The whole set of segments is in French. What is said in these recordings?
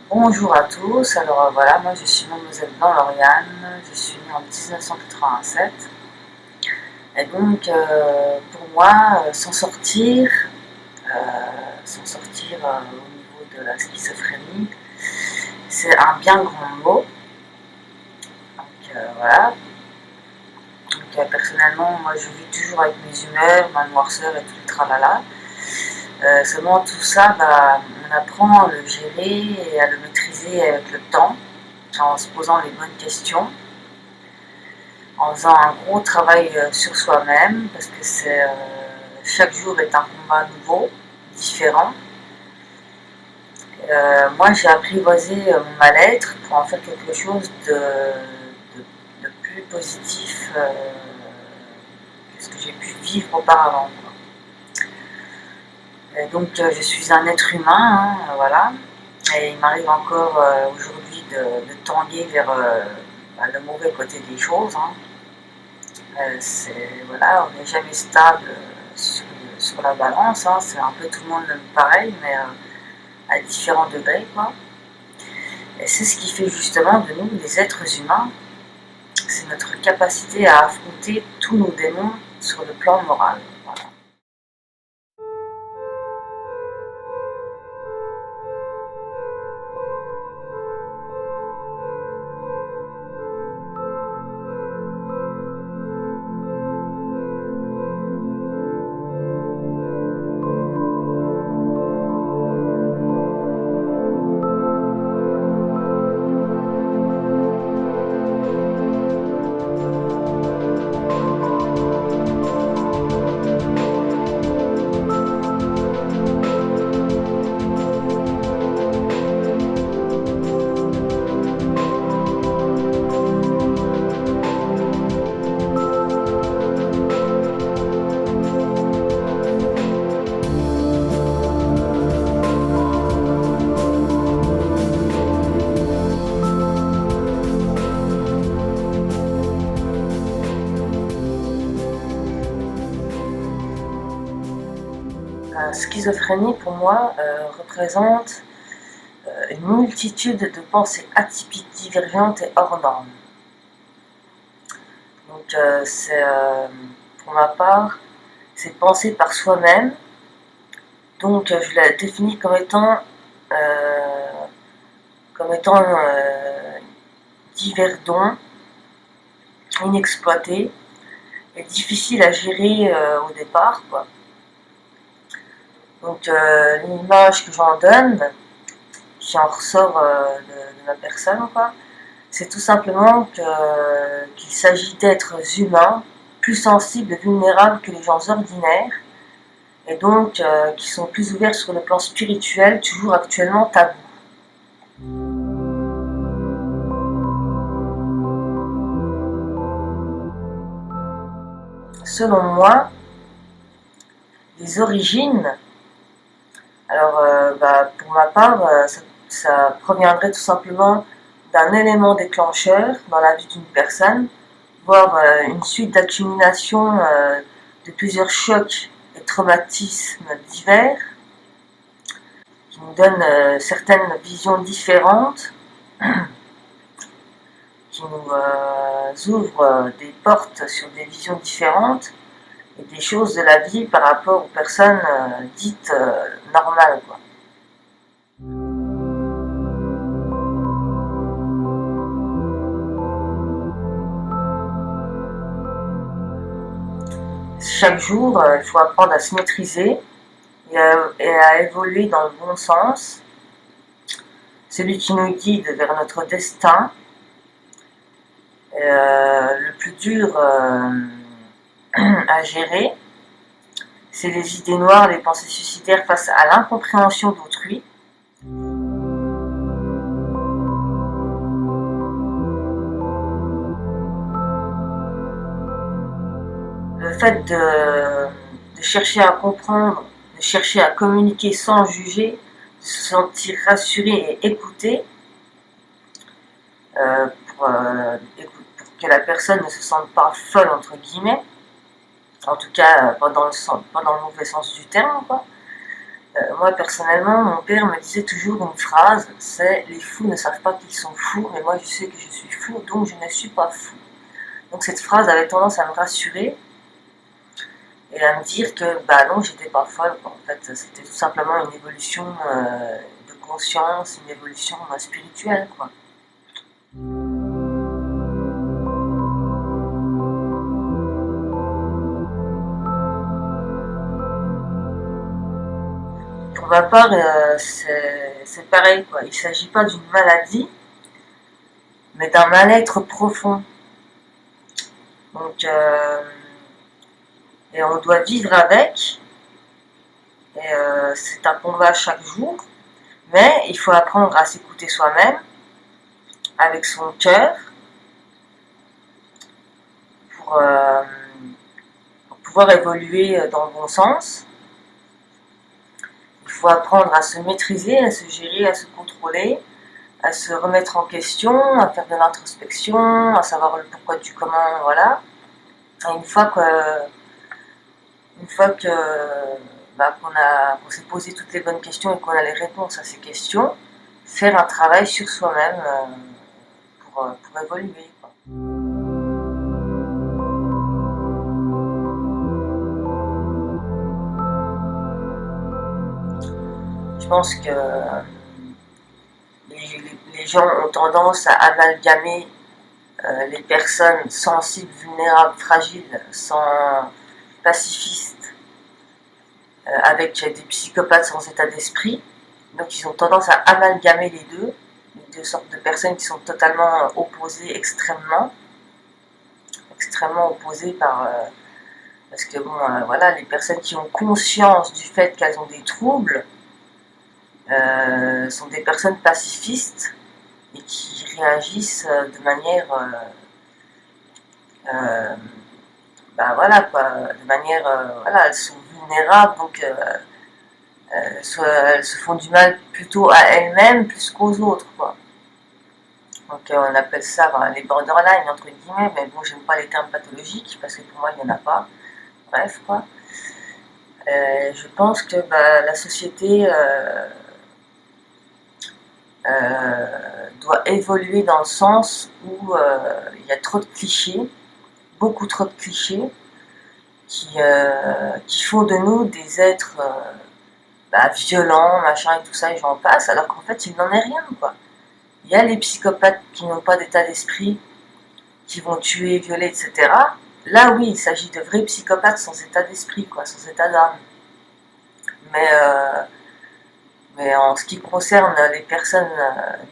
Bonjour à tous, alors voilà, moi je suis mademoiselle Blanc-Lauriane, je suis née en 1987 et donc pour moi au niveau de la schizophrénie, c'est un bien grand mot. Donc voilà, donc personnellement moi je vis toujours avec mes humeurs, ma noirceur et tout le tralala. Seulement tout ça, on apprend à le gérer et à le maîtriser avec le temps, en se posant les bonnes questions, en faisant un gros travail sur soi-même, parce que chaque jour est un combat nouveau, différent. Moi, j'ai apprivoisé mon mal-être pour en faire quelque chose de plus positif que ce que j'ai pu vivre auparavant. Et donc, je suis un être humain, hein, voilà. Et il m'arrive encore aujourd'hui de tanguer vers le mauvais côté des choses. Hein. Voilà, on n'est jamais stable sur la balance, hein. C'est un peu tout le monde pareil, mais à différents degrés, quoi. Et c'est ce qui fait justement de nous des êtres humains. C'est notre capacité à affronter tous nos démons sur le plan moral. Voilà. La schizophrénie, pour moi, représente une multitude de pensées atypiques, divergentes et hors normes. Donc, pour ma part, c'est penser par soi-même. Donc, je la définis comme étant divers dons, inexploités et difficiles à gérer au départ, quoi. Donc, l'image que j'en donne, qui en ressort de la personne, quoi, c'est tout simplement qu'il s'agit d'êtres humains, plus sensibles et vulnérables que les gens ordinaires, et donc qui sont plus ouverts sur le plan spirituel, toujours actuellement tabou. Selon moi, les origines, alors pour ma part, ça proviendrait tout simplement d'un élément déclencheur dans la vie d'une personne, voire une suite d'accumulation de plusieurs chocs et traumatismes divers, qui nous donnent certaines visions différentes, qui nous ouvrent des portes sur des visions différentes et des choses de la vie par rapport aux personnes dites normales, quoi. Chaque jour, il faut apprendre à se maîtriser et à évoluer dans le bon sens, celui qui nous guide vers notre destin. Le plus dur à gérer, c'est les idées noires, les pensées suicidaires face à l'incompréhension d'autrui. Le fait de chercher à comprendre, de chercher à communiquer sans juger, de se sentir rassuré et écouté, pour que la personne ne se sente pas folle, entre guillemets, en tout cas pas dans le mauvais sens du terme, quoi. Moi personnellement, mon père me disait toujours une phrase, c'est « les fous ne savent pas qu'ils sont fous, mais moi je sais que je suis fou, donc je ne suis pas fou ». Donc cette phrase avait tendance à me rassurer et à me dire que bah non, j'étais pas folle, quoi. En fait, c'était tout simplement une évolution de conscience, une évolution spirituelle, quoi. Pour ma part, c'est pareil, quoi. Il ne s'agit pas d'une maladie, mais d'un mal-être profond. Donc, et on doit vivre avec, et c'est un combat chaque jour, mais il faut apprendre à s'écouter soi-même, avec son cœur, pour, pour pouvoir évoluer dans le bon sens. Il faut apprendre à se maîtriser, à se gérer, à se contrôler, à se remettre en question, à faire de l'introspection, à savoir le pourquoi du comment, voilà. Et une fois que bah, qu'on s'est posé toutes les bonnes questions et qu'on a les réponses à ces questions, faire un travail sur soi-même pour évoluer, quoi. Je pense que les gens ont tendance à amalgamer les personnes sensibles, vulnérables, fragiles, pacifistes, avec des psychopathes sans état d'esprit. Donc ils ont tendance à amalgamer les deux sortes de personnes qui sont totalement opposées, extrêmement opposées parce que bon, voilà, les personnes qui ont conscience du fait qu'elles ont des troubles sont des personnes pacifistes et qui réagissent de manière ben voilà quoi, de manière voilà, elles sont vulnérables, donc elles se font du mal plutôt à elles-mêmes plus qu'aux autres, quoi. Donc on appelle ça les borderline entre guillemets, mais bon, j'aime pas les termes pathologiques parce que pour moi il n'y en a pas. Bref, quoi. Je pense que bah, la société doit évoluer dans le sens où il y a trop de clichés, beaucoup trop de clichés, qui font de nous des êtres bah, violents, machin et tout ça, et j'en passe, alors qu'en fait il n'en est rien, quoi. Il y a les psychopathes qui n'ont pas d'état d'esprit, qui vont tuer, violer, etc. Là oui, il s'agit de vrais psychopathes sans état d'esprit, quoi, sans état d'âme. Mais en ce qui concerne les personnes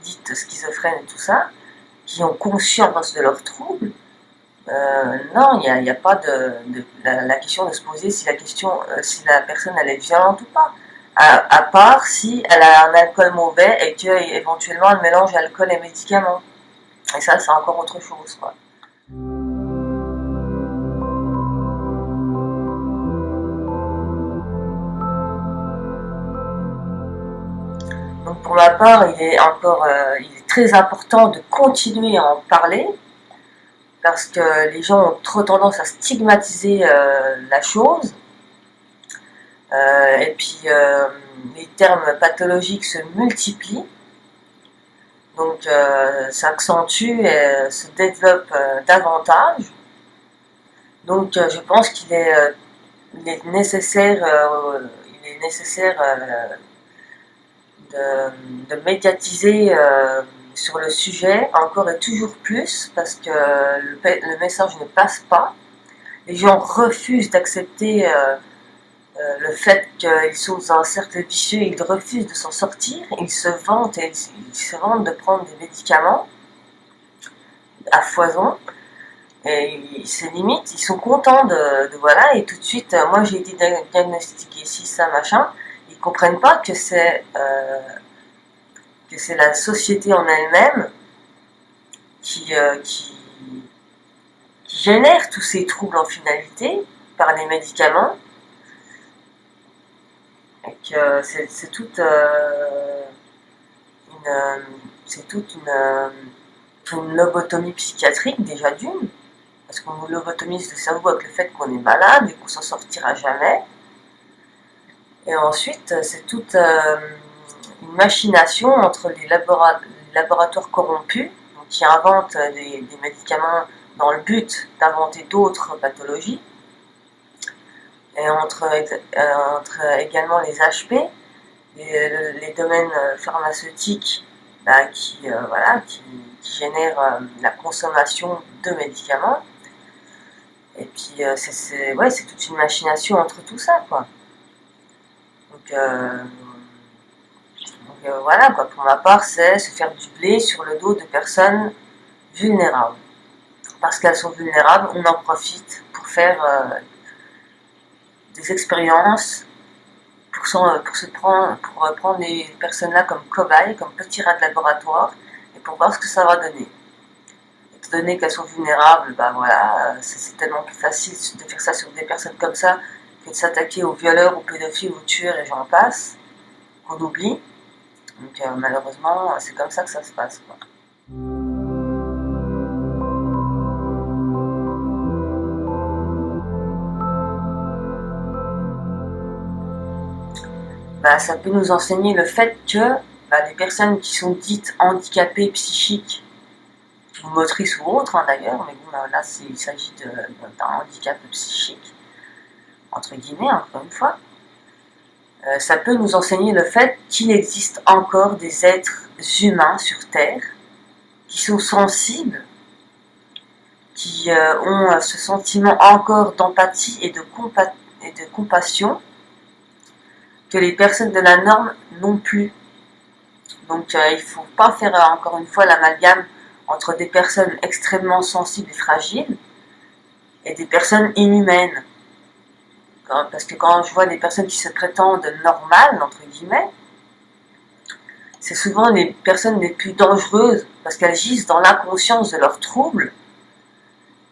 dites schizophrènes et tout ça, qui ont conscience de leurs troubles, non, il n'y a pas la question de se poser si la personne elle est violente ou pas. À part si elle a un alcool mauvais et qu'éventuellement elle mélange alcool et médicaments. Et ça, c'est encore autre chose, quoi. Donc pour ma part, il est très important de continuer à en parler, parce que les gens ont trop tendance à stigmatiser la chose. Et puis les termes pathologiques se multiplient, donc ça accentue et se développe davantage. Donc je pense qu'il est, nécessaire, de médiatiser sur le sujet encore et toujours plus, parce que le message ne passe pas. Les gens refusent d'accepter le fait qu'ils sont dans un cercle vicieux, ils refusent de s'en sortir, ils se vantent de prendre des médicaments à foison, et c'est limite, ils sont contents voilà, et tout de suite, moi j'ai été diagnostiqué ci, ça, machin, ils comprennent pas que c'est la société en elle-même qui génère tous ces troubles en finalité par les médicaments, et que c'est toute une lobotomie psychiatrique déjà d'une, parce qu'on nous lobotomise le cerveau avec le fait qu'on est malade et qu'on s'en sortira jamais. Et ensuite, c'est toute une machination entre les laboratoires corrompus, donc, qui inventent des médicaments dans le but d'inventer d'autres pathologies, et entre également les HP, les domaines pharmaceutiques, voilà, qui génèrent la consommation de médicaments. Et puis ouais, c'est toute une machination entre tout ça, quoi. Donc voilà, quoi. Pour ma part, c'est se faire du blé sur le dos de personnes vulnérables. Parce qu'elles sont vulnérables, on en profite pour faire des expériences, pour prendre les personnes-là comme cobayes, comme petits rats de laboratoire, et pour voir ce que ça va donner. Étant donné qu'elles sont vulnérables, bah voilà, c'est tellement plus facile de faire ça sur des personnes comme ça que de s'attaquer aux violeurs, aux pédophiles, aux tueurs et j'en passe, qu'on oublie. Donc malheureusement, c'est comme ça que ça se passe, quoi. Bah, ça peut nous enseigner le fait que les personnes qui sont dites handicapées psychiques ou motrices ou autres, hein, d'ailleurs, mais bon, là il s'agit d'un handicap psychique, entre guillemets, encore une fois, ça peut nous enseigner le fait qu'il existe encore des êtres humains sur Terre qui sont sensibles, qui ont ce sentiment encore d'empathie et de compassion que les personnes de la norme n'ont plus. Donc il ne faut pas faire encore une fois l'amalgame entre des personnes extrêmement sensibles et fragiles et des personnes inhumaines. Parce que quand je vois des personnes qui se prétendent normales, entre guillemets, c'est souvent les personnes les plus dangereuses parce qu'elles gisent dans l'inconscience de leurs troubles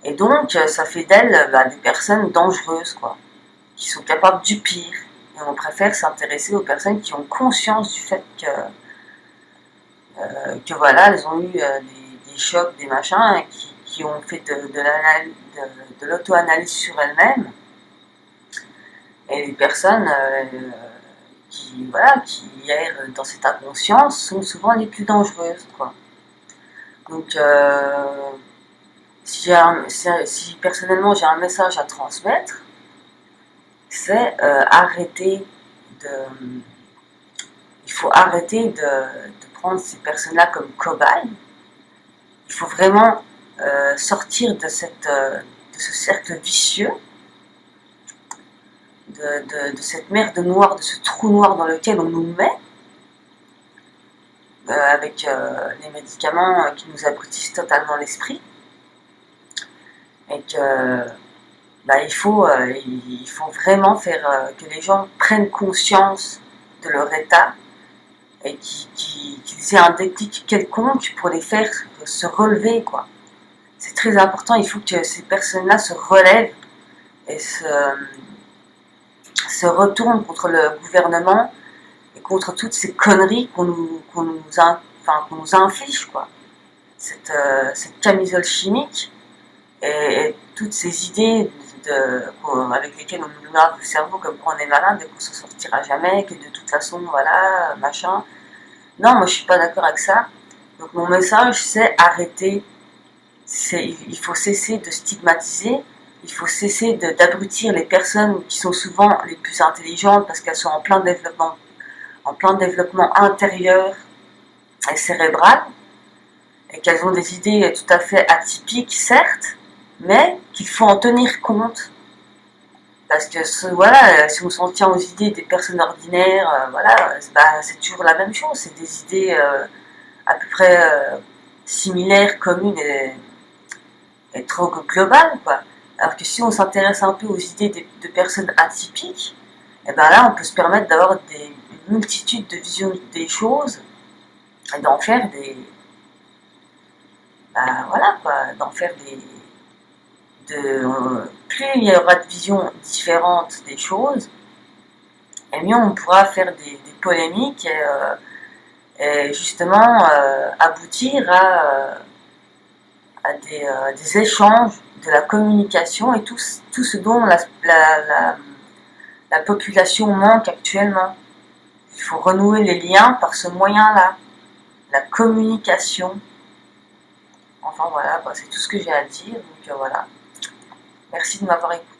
et donc ça fait d'elles des personnes dangereuses, quoi, qui sont capables du pire. Et on préfère s'intéresser aux personnes qui ont conscience du fait que voilà, elles ont eu des chocs, des machins, qui ont fait de l'auto-analyse sur elles-mêmes. Et les personnes qui errent dans cette inconscience sont souvent les plus dangereuses, quoi. Donc, si personnellement j'ai un message à transmettre, c'est il faut arrêter de prendre ces personnes-là comme cobayes. Il faut vraiment sortir de ce cercle vicieux, de cette merde noire, de ce trou noir dans lequel on nous met, avec les médicaments qui nous abrutissent totalement l'esprit. Et que il faut vraiment faire que les gens prennent conscience de leur état et qu'ils aient un déclic quelconque pour les faire se relever, quoi. C'est très important, il faut que ces personnes-là se relèvent et se retournent contre le gouvernement et contre toutes ces conneries qu'on nous inflige, quoi. Cette camisole chimique et toutes ces idées avec lesquelles on nous lave le cerveau comme quoi on est malade et qu'on s'en sortira jamais, que de toute façon, voilà, machin. Non, moi je suis pas d'accord avec ça. Donc mon message, c'est arrêter. Il faut cesser de stigmatiser, il faut cesser d'abrutir les personnes qui sont souvent les plus intelligentes parce qu'elles sont en plein développement intérieur et cérébral, et qu'elles ont des idées tout à fait atypiques, certes, mais qu'il faut en tenir compte. Parce que voilà, si on s'en tient aux idées des personnes ordinaires, voilà, c'est toujours la même chose, c'est des idées à peu près similaires, communes et trop globales, quoi. Alors que si on s'intéresse un peu aux idées de personnes atypiques, et là on peut se permettre d'avoir une multitude de visions des choses et d'en faire voilà, quoi, d'en faire plus il y aura de visions différentes des choses, et mieux on pourra faire des polémiques et justement aboutir à des échanges, de la communication et tout ce dont la La population manque actuellement. Il faut renouer les liens par ce moyen-là. La communication. Enfin voilà, c'est tout ce que j'ai à dire. Donc voilà. Merci de m'avoir écouté.